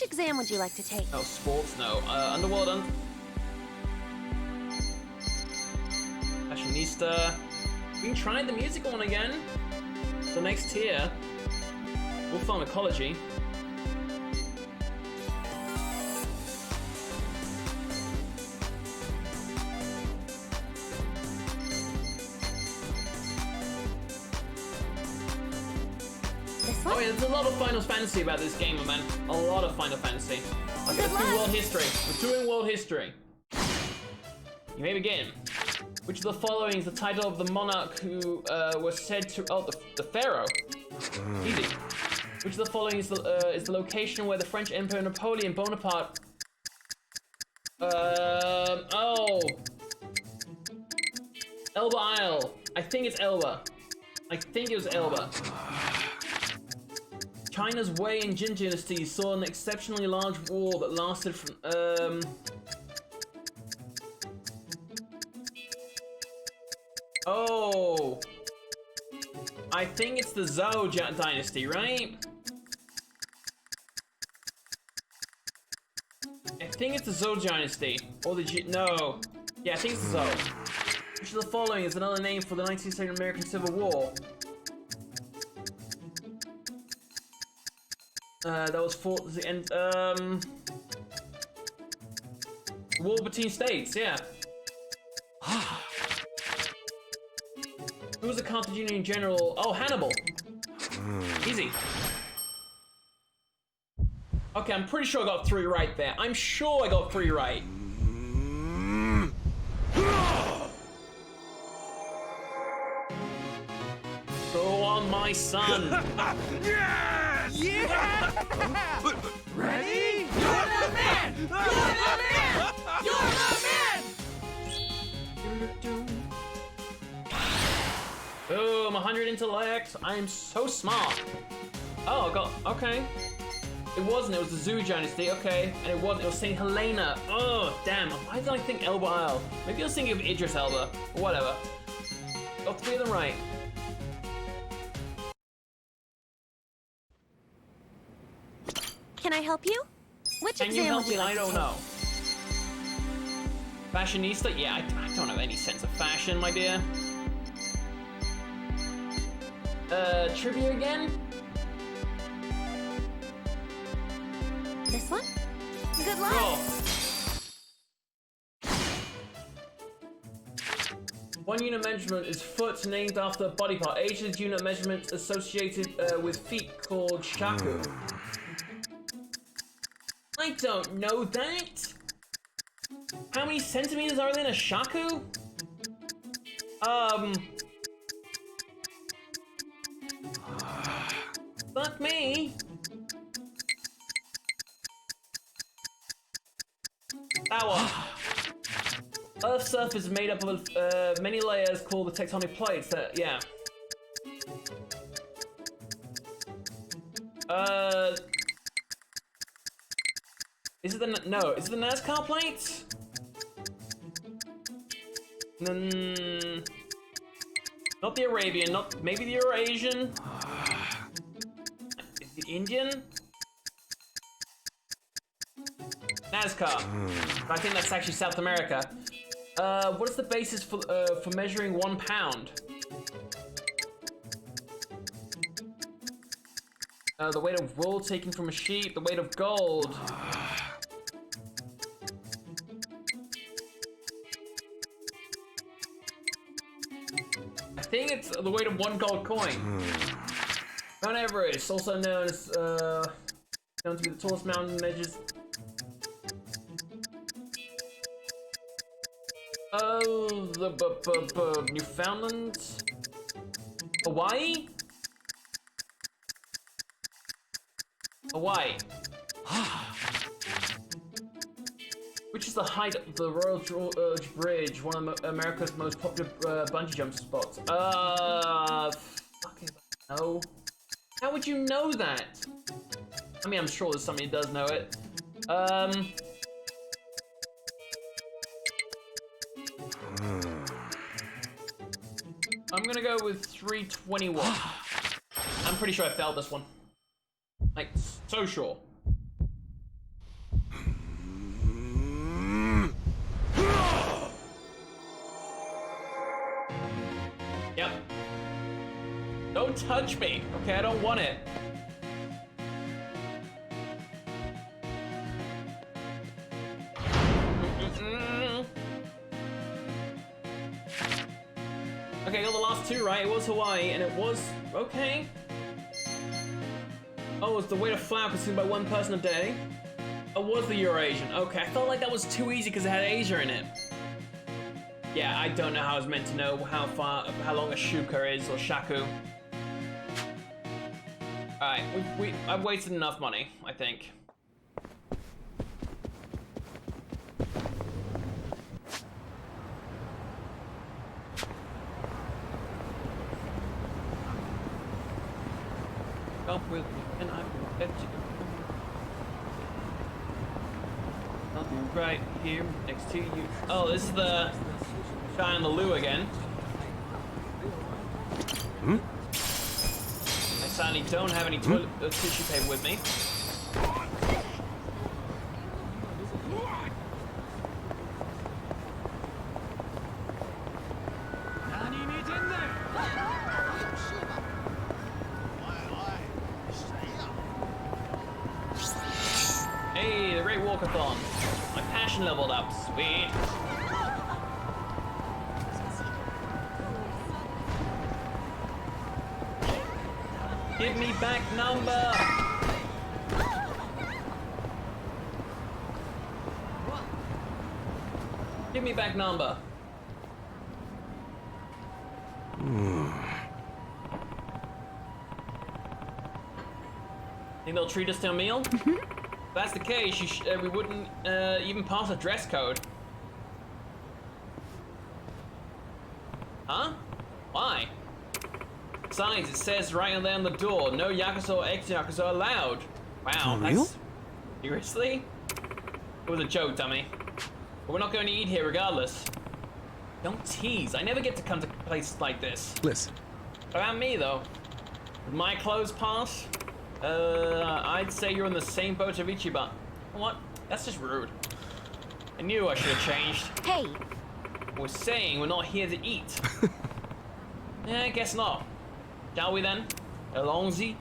Which exam would you like to take? Oh, sports? No. Underworld, Fashionista. We can try the musical one again. The next tier. Wolf Pharmacology. Oh yeah, there's a lot of Final Fantasy about this game, man. A lot of Final Fantasy. Okay, let's do world history. We're doing world history. You may begin. Which of the following is the title of the monarch who was said to... Oh, the pharaoh. Easy. Which of the following is the location where the French Emperor Napoleon Bonaparte... Oh. Elba Isle. I think it's Elba. I think it was Elba. China's Wei and Jin dynasty saw an exceptionally large war that lasted from, Oh! I think it's the Zhou dynasty, right? I think it's the Zhou dynasty. Or the no. Yeah, I think it's the Zhou. Which of the following is another name for the 19th century American Civil War? That was fought at the end, war between states, yeah. Who was the Carthaginian general? Oh, Hannibal. Easy. Okay, I'm pretty sure I got 3 right there. I'm sure I got 3 right. Go on, my son. Yes! Yeah! Ready? You're the man! You're the man! You're the man! Boom, 100 intellect. I am so smart. Oh, I got, okay. It wasn't, it was the Zhou dynasty, okay. And it wasn't, it was St. Helena. Oh, damn. Why did I think Elba Isle? Maybe I was thinking of Idris Elba. Or whatever. Got 3 of them right. Can I help you? Which Can you exam help would you me? like I to don't take? know. Fashionista? Yeah, I don't have any sense of fashion, my dear. Trivia again? This one? Good luck! Oh. 1 unit measurement is foot, named after a body part. Age is unit measurement associated with feet called shaku. I don't know that. How many centimeters are in a shaku? Fuck me. That one. Earth's surface is made up of many layers called the tectonic plates. Yeah. Is it the no? Is it the NASCAR plates? Not the Arabian. Not maybe the Eurasian. Is it Indian? NASCAR. I think that's actually South America. What is the basis for measuring 1 pound? The weight of wool taken from a sheep. The weight of gold. I think it's the weight of 1 gold coin. Mount Everest, also known as known to be the tallest mountain, measures. Oh, the Newfoundland, Hawaii. Hawaii. Which is the height of the Royal George Bridge, one of America's most popular bungee jump spots? Fucking no. How would you know that? I mean, I'm sure there's somebody who does know it. I'm gonna go with 321. I'm pretty sure I failed this one. Like, so sure. touch me. Okay, I don't want it. Okay, I got the last two right. It was Hawaii, and it was... okay. Oh, it's the weight of flour consumed by one person a day. Oh, was the Eurasian. Okay, I felt like that was too easy because it had Asia in it. Yeah, I don't know how I was meant to know how long a shuka is, or shaku. Alright, I've wasted enough money, I think. Up with me, and I will bet you. I'll be right here next to you. Oh, this is the guy on the loo again. Hmm? I sadly don't have any toilet tissue paper with me. Hey, the Great Walkathon. My passion leveled up. Sweet. Give me back number. Give me back number. Think they'll treat us to a meal? If that's the case, we wouldn't even pass a dress code. Huh? Why? Besides, it says right on there on the door, no Yakuza or ex-Yakuza allowed. Wow, For real? Seriously? It was a joke, dummy. But we're not going to eat here regardless. Don't tease, I never get to come to places like this. Listen. About me, though. Would my clothes pass? I'd say you're in the same boat as Ichiban. What? That's just rude. I knew I should have changed. Hey, I was saying we're not here to eat. Yeah, I guess not. Shall we then? Allons-y.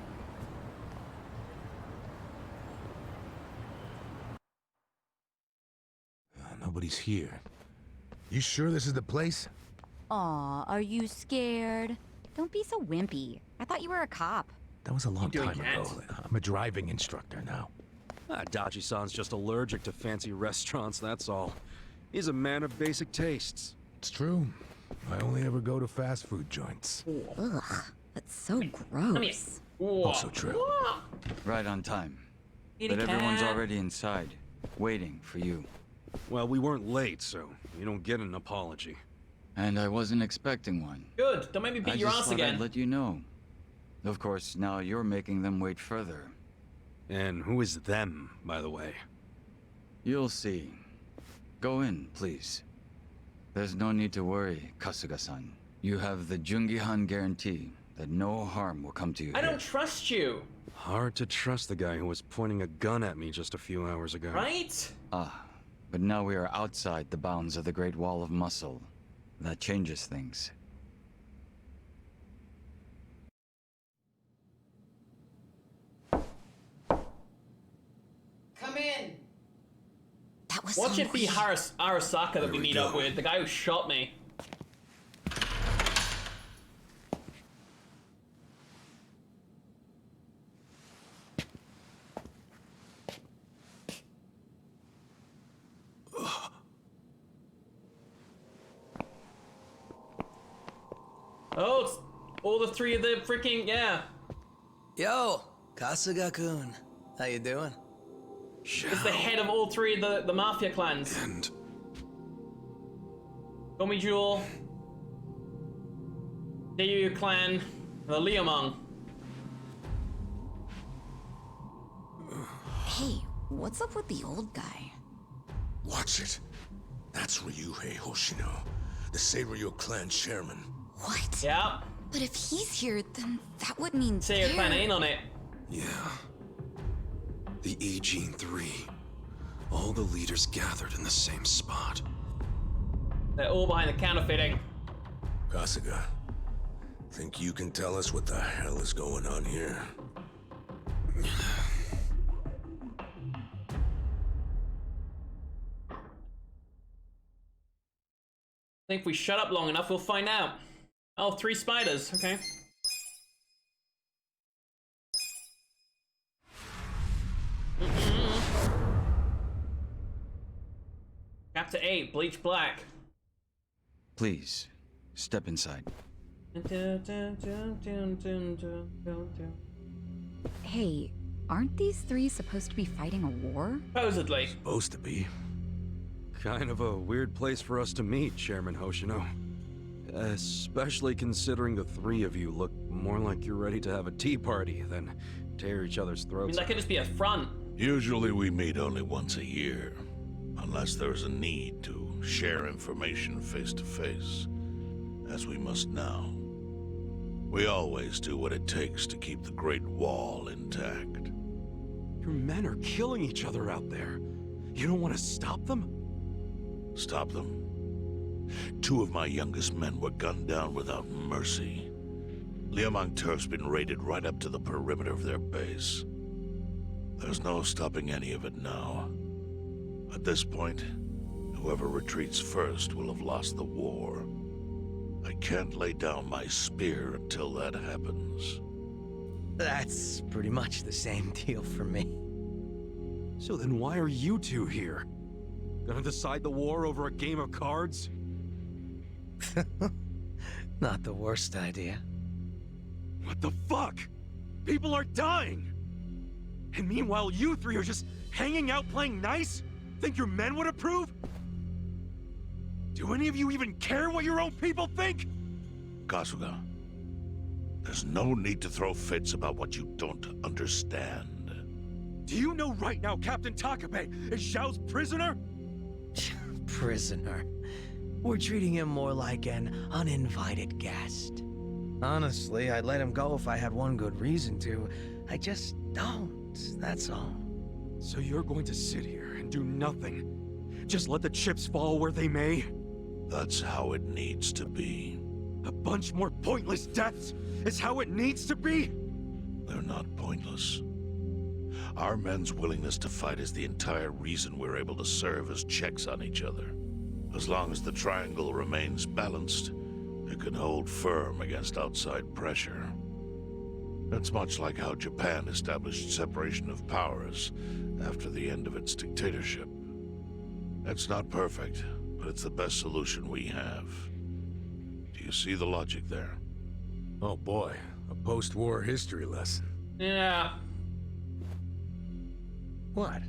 Nobody's here. You sure this is the place? Aw, are you scared? Don't be so wimpy. I thought you were a cop. That was a long doing, time Cat? ago. I'm a driving instructor now. Dachi-san's just allergic to fancy restaurants, that's all. He's a man of basic tastes. It's true. I only ever go to fast food joints. Ugh, that's so gross. Also true. Right on time. Kitty But everyone's cat. already inside, waiting for you. Well, we weren't late, so you don't get an apology. And I wasn't expecting one. Good. Don't make me beat I your just ass thought again. I'd let you know. Of course, now you're making them wait further. And who is them, by the way? You'll see. Go in, please. There's no need to worry, Kasuga-san. You have the Jungihan guarantee that no harm will come to you I here. don't trust you, Hard to trust the guy who was pointing a gun at me just a few hours ago. right? Ah, but now we are outside the bounds of the Great Wall of Muscle. That changes things. Come in. That was Watch so it be weird. Arasaka that we we meet go. up with, the guy who shot me. Oh, it's all the three of the freaking, yeah. Yo, Kasuga-kun. How you doing? It's the head of all three of the mafia clans. And Gomi Jewel, Dayu clan, the Liamong. Hey, what's up with the old guy? Watch it. That's Ryuhei Hoshino, the Seiryō clan chairman. What? Yeah, But if he's here, then that would mean say your clan they're- ain't on it. Yeah. The Agene 3. All the leaders gathered in the same spot. They're all behind the counterfeiting. Kasuga, Think you can tell us what the hell is going on here? I think if we shut up long enough, we'll find out. Oh, 3 spiders. Okay. Chapter 8, Bleach Black. Please, step inside. Hey, aren't these 3 supposed to be fighting a war? Supposedly. Supposed to be. Kind of a weird place for us to meet, Chairman Hoshino. Especially considering the 3 of you look more like you're ready to have a tea party than tear each other's I throats mean, that could out. just be a front. Usually we meet only once a year, unless there's a need to share information face to face, as we must now. We always do what it takes to keep the Great Wall intact. Your men are killing each other out there. You don't want to stop them? Stop them? 2 of my youngest men were gunned down without mercy. Liumang Turf's been raided right up to the perimeter of their base. There's no stopping any of it now. At this point, whoever retreats first will have lost the war. I can't lay down my spear until that happens. That's pretty much the same deal for me. So then why are you 2 here? Gonna decide the war over a game of cards? Not the worst idea. What the fuck? People are dying! And meanwhile, you 3 are just hanging out playing nice? Think your men would approve? Do any of you even care what your own people think? Kasuga, there's no need to throw fits about what you don't understand. Do you know right now Captain Takabe is Xiao's prisoner? Prisoner. We're treating him more like an uninvited guest. Honestly, I'd let him go if I had one good reason to. I just don't, that's all. So you're going to sit here and do nothing? Just let the chips fall where they may? That's how it needs to be. A bunch more pointless deaths is how it needs to be? They're not pointless. Our men's willingness to fight is the entire reason we're able to serve as checks on each other. As long as the triangle remains balanced, it can hold firm against outside pressure. That's much like how Japan established separation of powers after the end of its dictatorship. It's not perfect, but it's the best solution we have. Do you see the logic there? Oh boy, a post-war history lesson. Yeah. What?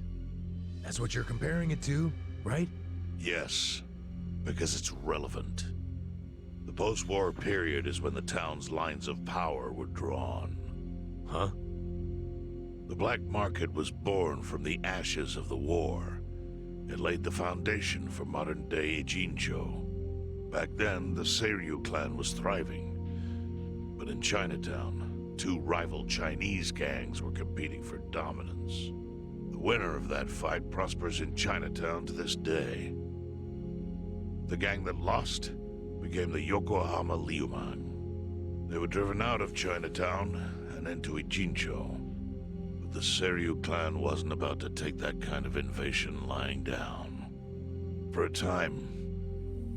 That's what you're comparing it to, right? Yes, because it's relevant. The post-war period is when the town's lines of power were drawn. Huh? The black market was born from the ashes of the war. It laid the foundation for modern-day Ijincho. Back then, the Seiryu clan was thriving. But in Chinatown, 2 rival Chinese gangs were competing for dominance. The winner of that fight prospers in Chinatown to this day. The gang that lost became the Yokohama Liumang. They were driven out of Chinatown and into Ijincho. But the Seiryu clan wasn't about to take that kind of invasion lying down. For a time,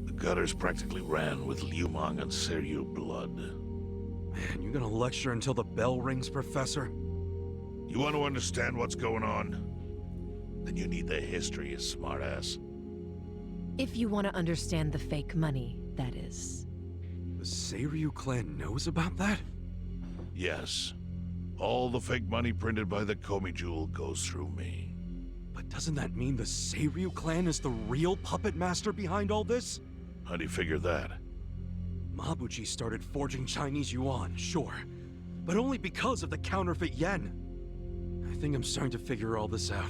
the gutters practically ran with Liumang and Seiryu blood. Man, you gonna lecture until the bell rings, Professor? You want to understand what's going on? Then you need the history, you smartass. If you want to understand the fake money, that is. The Seiryu clan knows about that? Yes. All the fake money printed by the Komi Jewel goes through me. But doesn't that mean the Seiryu clan is the real puppet master behind all this? How do you figure that? Mabuchi started forging Chinese yuan, sure. But only because of the counterfeit yen. I think I'm starting to figure all this out.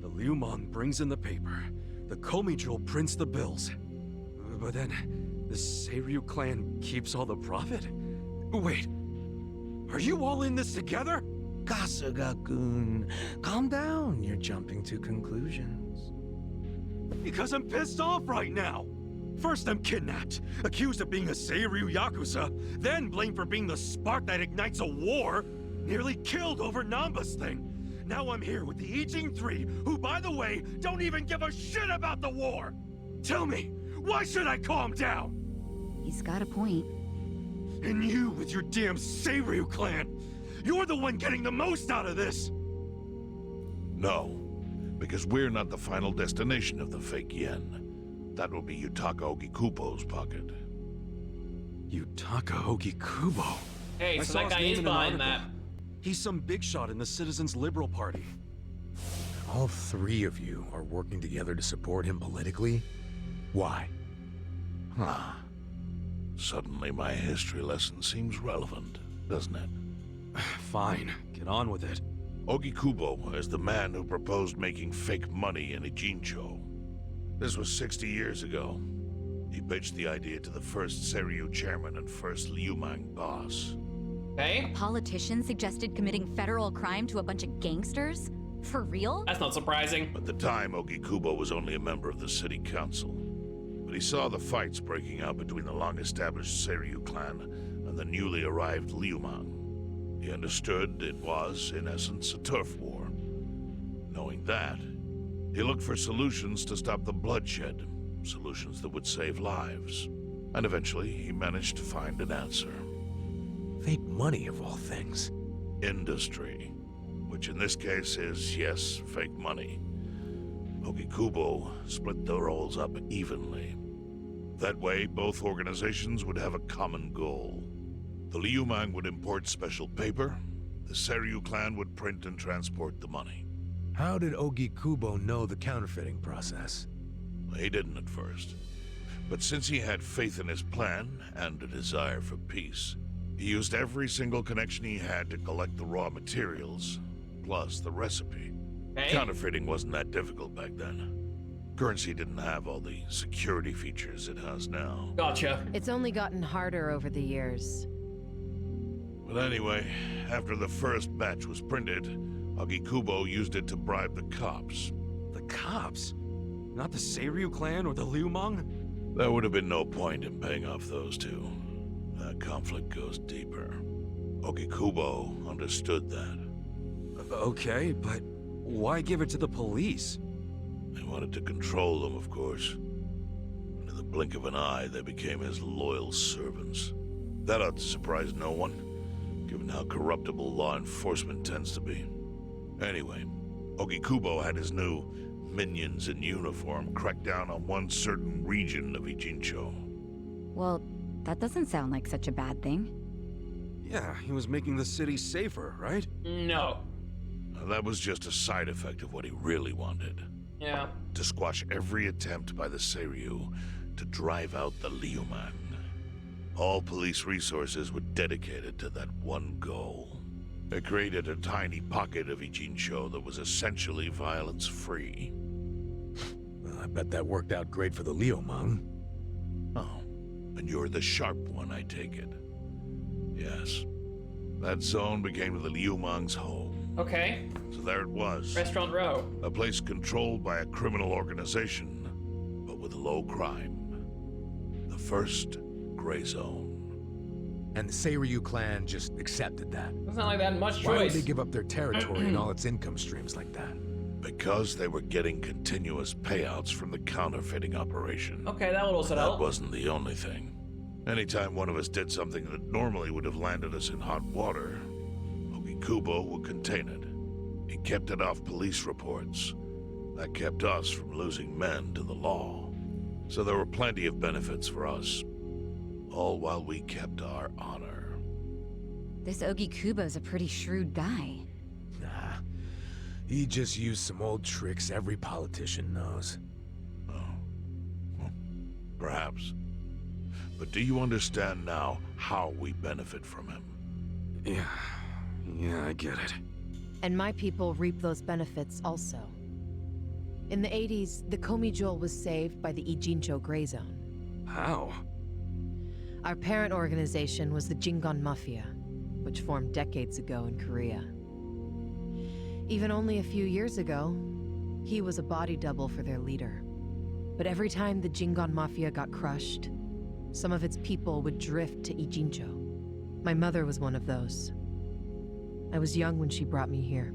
The Liumang brings in the paper. The Komi Jewel prints the bills. But then, the Seiryu clan keeps all the profit? Wait, are you all in this together? Kasuga-kun, calm down. You're jumping to conclusions. Because I'm pissed off right now. First I'm kidnapped, accused of being a Seiryu Yakuza, then blamed for being the spark that ignites a war, nearly killed over Namba's thing. Now I'm here with the Ijin 3, who, by the way, don't even give a shit about the war! Tell me, why should I calm down? He's got a point. And you with your damn Seiryu clan, you're the one getting the most out of this! No, because we're not the final destination of the fake yen. That will be Yutaka Ogikubo's pocket. Yutaka Ogikubo? Hey, I so saw that his guy name is in an behind that. article. He's some big shot in the Citizens Liberal Party. All three of you are working together to support him politically? Why? Huh. Suddenly my history lesson seems relevant, doesn't it? Fine, get on with it. Ogikubo is the man who proposed making fake money in Ijincho. This was 60 years ago. He pitched the idea to the first Seiryu chairman and first Liumang boss. Okay. Politician suggested committing federal crime to a bunch of gangsters? For real? That's not surprising. At the time, Ogikubo was only a member of the city council. But he saw the fights breaking out between the long-established Seiryu clan and the newly arrived Liumang. He understood it was, in essence, a turf war. Knowing that, he looked for solutions to stop the bloodshed, solutions that would save lives. And eventually, he managed to find an answer. Fake money, of all things. Industry. Which in this case is, yes, fake money. Ogikubo split the roles up evenly. That way, both organizations would have a common goal. The Liumang would import special paper, the Seiryu clan would print and transport the money. How did Ogikubo know the counterfeiting process? He didn't at first. But since he had faith in his plan and a desire for peace, he used every single connection he had to collect the raw materials, plus the recipe. Okay. Counterfeiting wasn't that difficult back then. Currency didn't have all the security features it has now. Gotcha. It's only gotten harder over the years. But anyway, after the first batch was printed, Ogikubo used it to bribe the cops. The cops? Not the Seiryu clan or the Liumang? There would have been no point in paying off those two. That conflict goes deeper. Ogikubo understood that. Okay, but why give it to the police? He wanted to control them, of course. And in the blink of an eye, they became his loyal servants. That ought to surprise no one, given how corruptible law enforcement tends to be. Anyway, Ogikubo had his new minions in uniform crack down on one certain region of Ijincho. Well, that doesn't sound like such a bad thing. Yeah, he was making the city safer, right? No. Now, that was just a side effect of what he really wanted. Yeah. To squash every attempt by the Seiryu to drive out the Liumang. All police resources were dedicated to that one goal. It created a tiny pocket of Ijincho that was essentially violence-free. Well, I bet that worked out great for the Liumang. Oh, and you're the sharp one, I take it. Yes. That zone became the Liumang's home. Okay. So there it was. Restaurant Row. A place controlled by a criminal organization, but with low crime. The first gray zone. And the Seiryu clan just accepted that. Doesn't sound like they had much Why would choice. they give up their territory and all its income streams like that? Because they were getting continuous payouts from the counterfeiting operation. Okay, that would also That help. wasn't the only thing. Anytime one of us did something that normally would have landed us in hot water, Ogikubo would contain it. He kept it off police reports. That kept us from losing men to the law. So there were plenty of benefits for us. All while we kept our honor. This Ogikubo's a pretty shrewd guy. Nah. He just used some old tricks every politician knows. Oh. Well, perhaps. But do you understand now how we benefit from him? Yeah, I get it. And my people reap those benefits also. In the 80s, the Komijol was saved by the Ijincho Gray Zone. How? Our parent organization was the Jingon Mafia, which formed decades ago in Korea. Even only a few years ago, he was a body double for their leader. But every time the Jingon Mafia got crushed, some of its people would drift to Ijincho. My mother was one of those. I was young when she brought me here.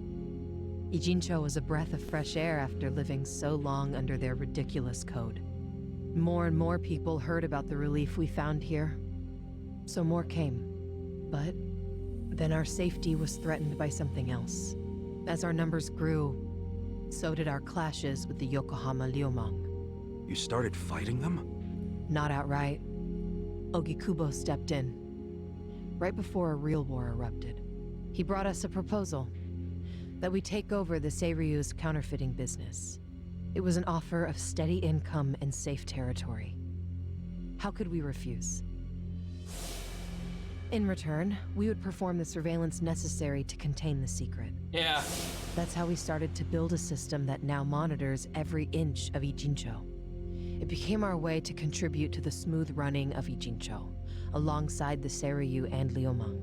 Ijincho was a breath of fresh air after living so long under their ridiculous code. More and more people heard about the relief we found here, so more came. But then our safety was threatened by something else. As our numbers grew, so did our clashes with the Yokohama Liumang. You started fighting them? Not outright. Ogikubo stepped in, right before a real war erupted. He brought us a proposal, that we take over the Seiryu's counterfeiting business. It was an offer of steady income and safe territory. How could we refuse? In return, we would perform the surveillance necessary to contain the secret. Yeah. That's how we started to build a system that now monitors every inch of Ijincho. It became our way to contribute to the smooth running of Ijincho, alongside the Seiryu and Liumang.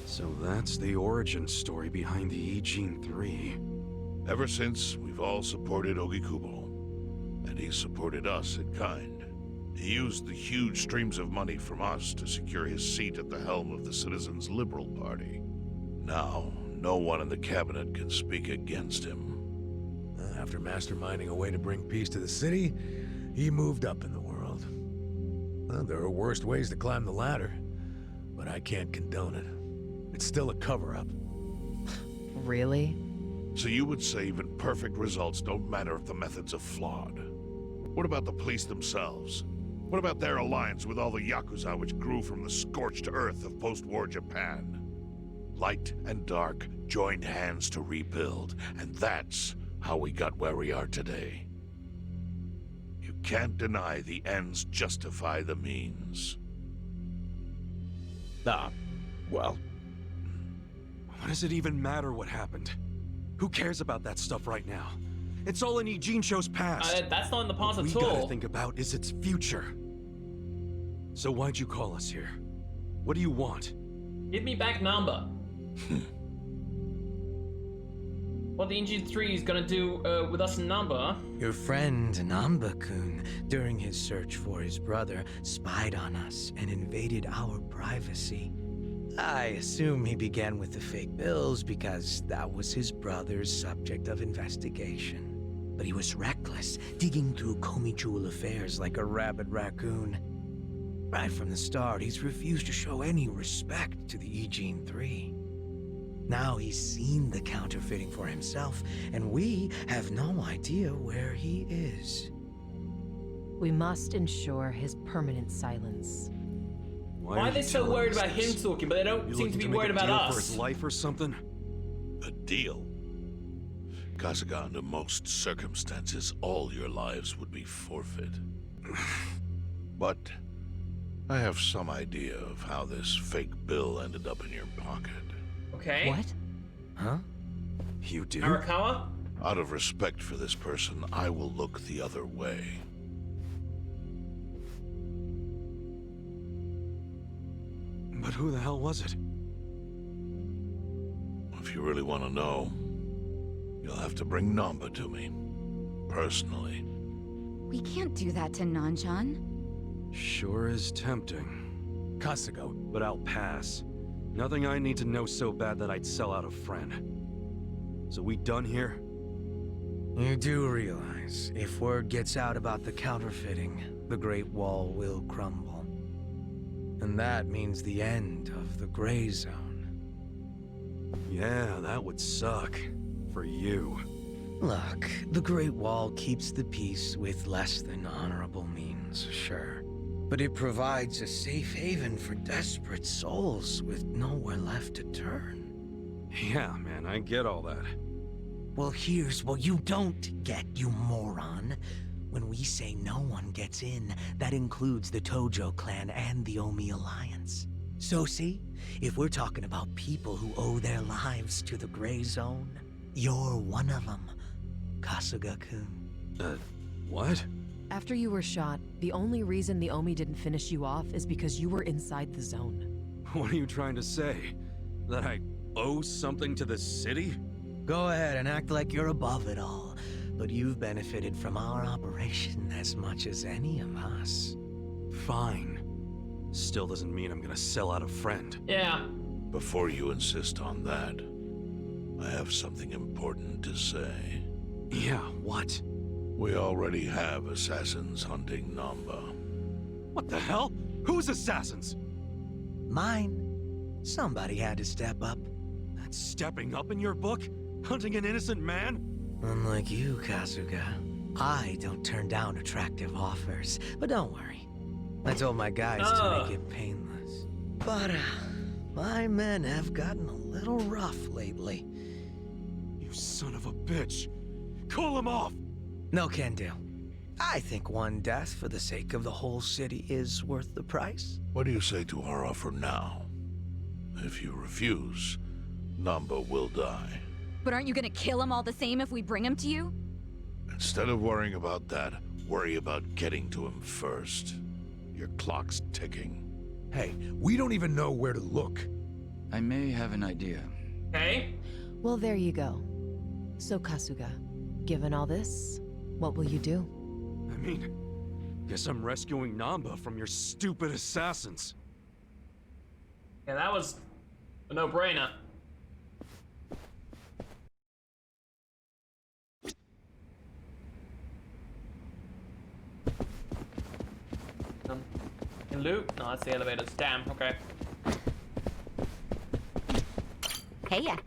So that's the origin story behind the Ijin 3. Ever since, we've all supported Ogikubo, and he supported us in kind. He used the huge streams of money from us to secure his seat at the helm of the Citizens' Liberal Party. Now, no one in the cabinet can speak against him. After masterminding a way to bring peace to the city, he moved up in the world. Well, there are worse ways to climb the ladder, but I can't condone it. It's still a cover-up. Really? So you would say even perfect results don't matter if the methods are flawed? What about the police themselves? What about their alliance with all the Yakuza which grew from the scorched earth of post-war Japan? Light and dark joined hands to rebuild, and that's how we got where we are today. You can't deny the ends justify the means. Well, What does it even matter what happened? Who cares about that stuff right now? It's all in Ijincho's past. That's not in the past What at we gotta all. think about is its future. So why'd you call us here? What do you want? Give me back number. What the Engine 3 is gonna do with us in number? Your friend Namba-kun, during his search for his brother, spied on us and invaded our privacy. I assume he began with the fake bills because that was his brother's subject of investigation. But he was reckless, digging through Komi Jewel affairs like a rabid raccoon. Right from the start, he's refused to show any respect to the Ijin 3. Now he's seen the counterfeiting for himself, and we have no idea where he is. We must ensure his permanent silence. Why are you they so telling worried us about him this? talking, but they don't You seem to looking be make worried a about deal us? for his life or something? A deal? Kasuga, under most circumstances, all your lives would be forfeit. But I have some idea of how this fake bill ended up in your pocket. Okay. What? Huh? You do? Arakawa? Out of respect for this person, I will look the other way. But who the hell was it? If you really want to know, you'll have to bring Namba to me. Personally. We can't do that to Nanchan. Sure is tempting. Kasuga, But I'll pass. Nothing I need to know so bad that I'd sell out a friend. So we done here? You do realize, if word gets out about the counterfeiting, the Great Wall will crumble. And that means the end of the Gray Zone. Yeah, that would suck. For you. Look, the Great Wall keeps the peace with less than honorable means, sure. But it provides a safe haven for desperate souls with nowhere left to turn. Yeah, man, I get all that. Well, here's what you don't get, you moron. When we say no one gets in, that includes the Tojo clan and the Omi Alliance. So see, if we're talking about people who owe their lives to the Gray Zone, you're one of them, Kasuga-kun. What? After you were shot, the only reason the Omi didn't finish you off is because you were inside the zone. What are you trying to say? That I owe something to the city? Go ahead and act like you're above it all. but you've benefited from our operation as much as any of us. Fine. Still doesn't mean I'm gonna sell out a friend. Yeah. Before you insist on that, I have something important to say. Yeah, what? We already have assassins hunting Namba. What the hell? Whose assassins? Mine. Somebody had to step up. That's stepping up in your book? Hunting an innocent man? Unlike you, Kasuga, I don't turn down attractive offers. But don't worry. I told my guys to make it painless. But, my men have gotten a little rough lately. You son of a bitch! Call him off! No can do. I think one death for the sake of the whole city is worth the price. What do you say to our offer now? If you refuse, Namba will die. But aren't you gonna kill him all the same if we bring him to you? Instead of worrying about that, worry about getting to him first. Your clock's ticking. Hey, we don't even know where to look. I may have an idea. Okay. Well, there you go. So, Kasuga, given all this, what will you do? I mean, guess I'm rescuing Namba from your stupid assassins. Yeah, that was a no-brainer. In loot? No, that's the elevators. Damn, okay. Hey ya.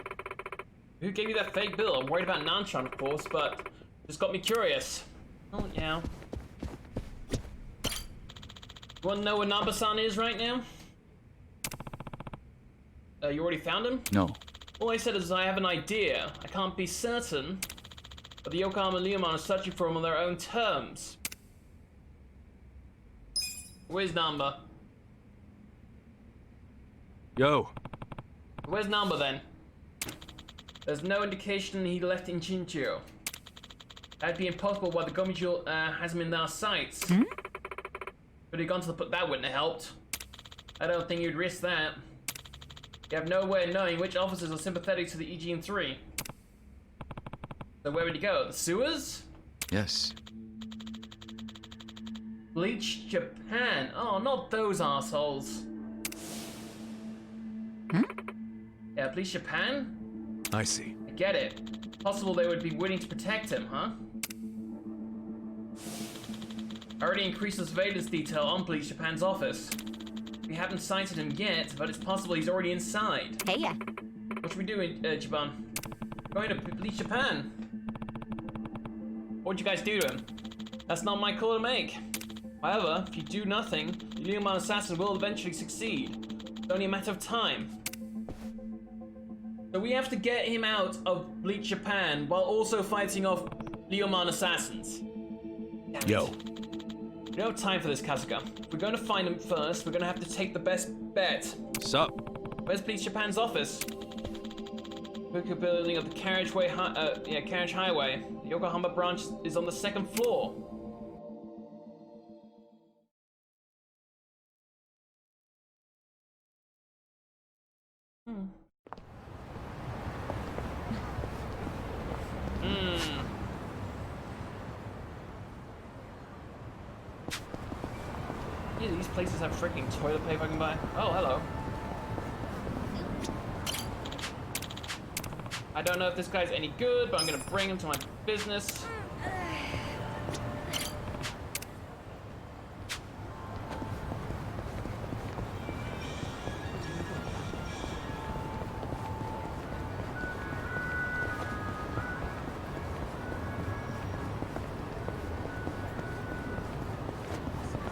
Who gave you that fake bill? I'm worried about Nanshan, of course, but just got me curious. Oh, yeah. You wanna know where Namba-san is right now? You already found him? No. All I said is I have an idea. I can't be certain, but the Yokohama Leomon are searching for him on their own terms. Where's Namba? Yo. Where's Namba then? There's no indication he left in Jinchio. That'd be impossible while the Gomijo has him in our sights. But he gone to that wouldn't have helped. I don't think you'd risk that. You have no way of knowing which officers are sympathetic to the EGN3. So where would he go? The sewers? Yes. Bleach Japan. Oh, not those assholes. Yeah, Bleach Japan? I see. I get it. Possible they would be willing to protect him, huh? I already increased the surveillance detail on Bleach Japan's office. We haven't sighted him yet, but it's possible he's already inside. Hey ya. What should we do, Jiban? Going to Bleach Japan. What'd you guys do to him? That's not my call to make. However, if you do nothing, the Leomon assassin will eventually succeed. It's only a matter of time. So we have to get him out of Bleach Japan while also fighting off Leomon assassins. Yo. We don't have time for this, Kasuga. If we're going to find him first, we're going to have to take the best bet. Sup? Where's Bleach Japan's office? Buku building of the carriage highway. The Yokohama branch is on the 2nd floor. Yeah, these places have freaking toilet paper I can buy. Oh, hello. I don't know if this guy's any good, but I'm gonna bring him to my business.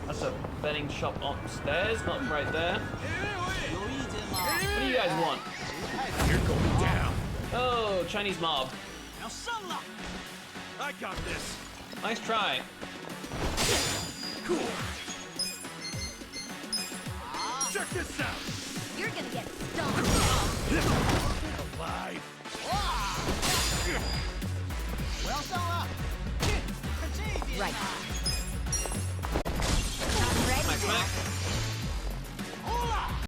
That's a betting shop upstairs, not right there. What do you guys want? You're going down. Oh, Chinese mob. I got this. Nice try. Cool. Check this out. You're gonna get stung.